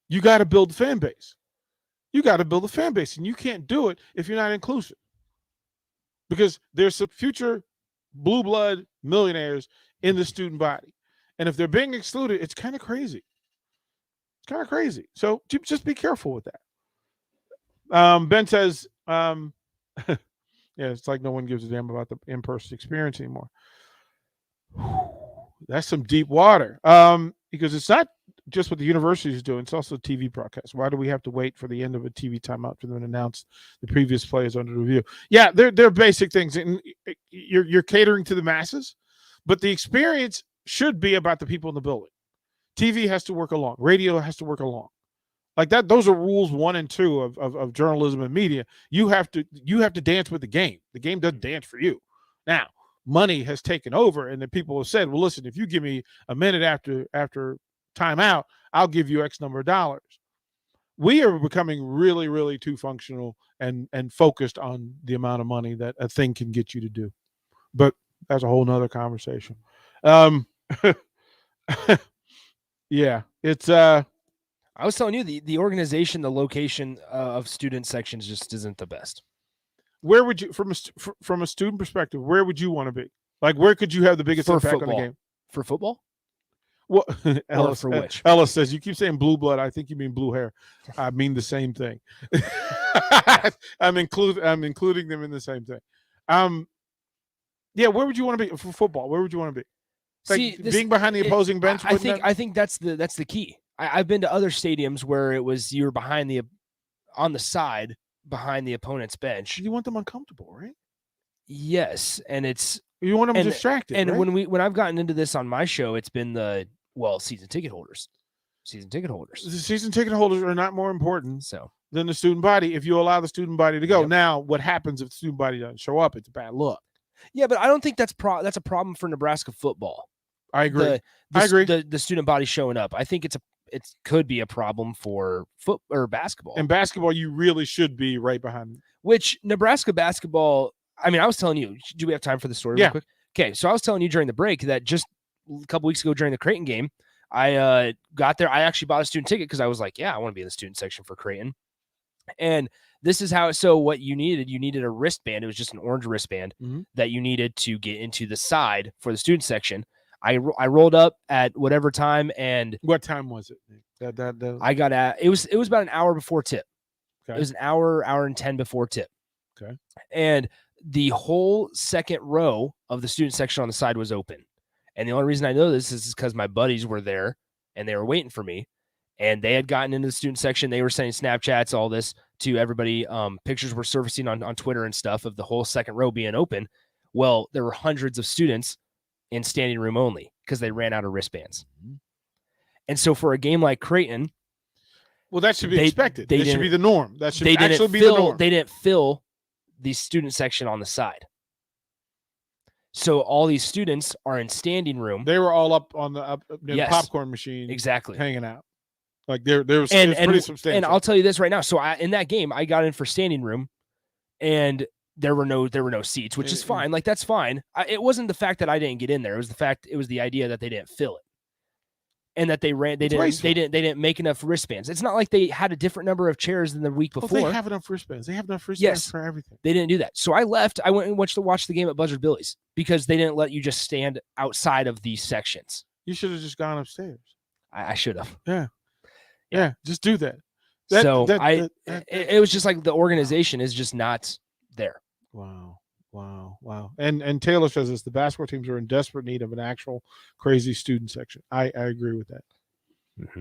You got to build a fan base. You got to build a fan base, and you can't do it if you're not inclusive. Because there's some future blue blood millionaires in the student body. And if they're being excluded, it's kind of crazy. It's kind of crazy. So just be careful with that. Ben says, yeah, it's like no one gives a damn about the in-person experience anymore. That's some deep water. Because it's not just what the university is doing, it's also TV broadcast. Why do we have to wait for the end of a TV timeout for them to announce the previous players under review? Yeah, they're basic things. And you're catering to the masses, but the experience should be about the people in the building. TV has to work along. Radio has to work along. Like that, those are rules 1 and 2 of journalism and media. You have to dance with the game. The game doesn't dance for you. Now, money has taken over, and the people have said, well, listen, if you give me a minute after timeout, I'll give you X number of dollars. We are becoming really, really too functional and focused on the amount of money that a thing can get you to do. But that's a whole nother conversation. Yeah, it's I was telling you the organization, the location of student sections just isn't the best. Where would you, from a student perspective, where would you want to be? Like, where could you have the biggest impact on the game? For football? Well, Ellis, for which? Ellis says, you keep saying blue blood. I think you mean blue hair. I mean the same thing. I'm including them in the same thing. Yeah, where would you want to be for football? Where would you want to be? Like being behind the opposing bench. I think that's the key. I've been to other stadiums where it was you were on the side behind the opponent's bench. You want them uncomfortable, right? Yes, and you want them distracted. And right? when I've gotten into this on my show, it's been season ticket holders. Season ticket holders. The season ticket holders are not more important than the student body if you allow the student body to go. Yep. Now, what happens if the student body doesn't show up? It's a bad look. Yeah, but I don't think that's a problem for Nebraska football. I agree. I agree. The student body showing up. I think it could be a problem for basketball. In basketball, you really should be right behind. Which Nebraska basketball, I mean, I was telling you, do we have time for the story real quick? Okay, so I was telling you during the break that just a couple weeks ago during the Creighton game, I got there. I actually bought a student ticket because I was like, yeah, I want to be in the student section for Creighton. And this is how, so what you needed a wristband. It was just an orange wristband that you needed to get into the side for the student section. I rolled up at whatever time, and what time was it? I got at it was about an hour before tip. Okay. It was an hour and 10 before tip. Okay. And the whole second row of the student section on the side was open. And the only reason I know this is because my buddies were there and they were waiting for me, and they had gotten into the student section. They were sending Snapchats, all this to everybody. Pictures were surfacing on Twitter and stuff of the whole second row being open. Well, there were hundreds of students in standing room only because they ran out of wristbands. And so for a game like Creighton, well, that should be expected. That should be the norm. That should actually be the norm. They didn't fill the student section on the side. So all these students are in standing room. They were all up on the popcorn machine, exactly, hanging out. Like there was pretty substantial. And I'll tell you this right now. So in that game, I got in for standing room, and there were no seats, which is fine. Like, that's fine. It wasn't the fact that I didn't get in there. It was the idea that they didn't fill it. and that they didn't make enough wristbands. It's not like they had a different number of chairs than the week before. They have enough wristbands. They have enough wristbands for everything. They didn't do that. So I left. I went and watched the game at Buzzard Billy's because they didn't let you just stand outside of these sections. You should have just gone upstairs. I should have. Yeah. Just do that. It was just like the organization is just not there. Wow. And Taylor says this: the basketball teams are in desperate need of an actual crazy student section. I agree with that.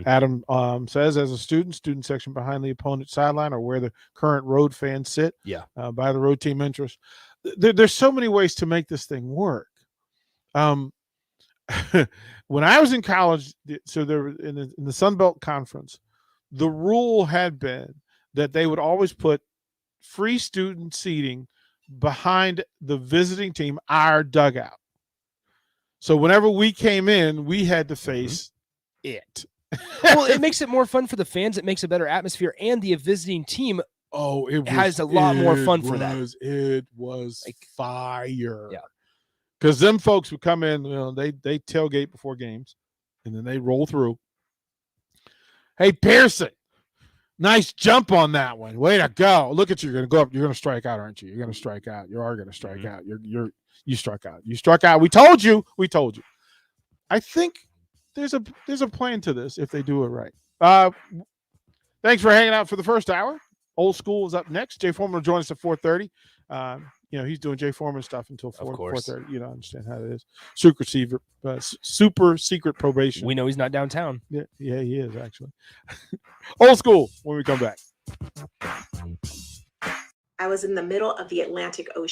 Adam says, as a student section behind the opponent's sideline or where the current road fans sit. By the road team interest. There's so many ways to make this thing work. When I was in college, so there was in the Sun Belt Conference, the rule had been that they would always put free student seating behind the visiting team, our dugout. So whenever we came in, we had to face it. Well, it makes it more fun for the fans. It makes a better atmosphere, and the visiting team has a lot more fun for that. It was fire. Yeah. Because them folks would come in, they tailgate before games, and then they roll through. Hey, Pearson, nice jump on that one. Way to go. Look at you. You're going to go up. You're going to strike out, aren't you? You're going to strike out. You are going to strike out. You struck out. You struck out. We told you. I think there's a plan to this if they do it right. Thanks for hanging out for the first hour. Old School is up next. Jay Foreman will join us at 4:30. He's doing Jay Foreman stuff until 4:30. You don't understand how it is. Super secret probation. We know he's not downtown. Yeah, he is actually. Old School when we come back. I was in the middle of the Atlantic Ocean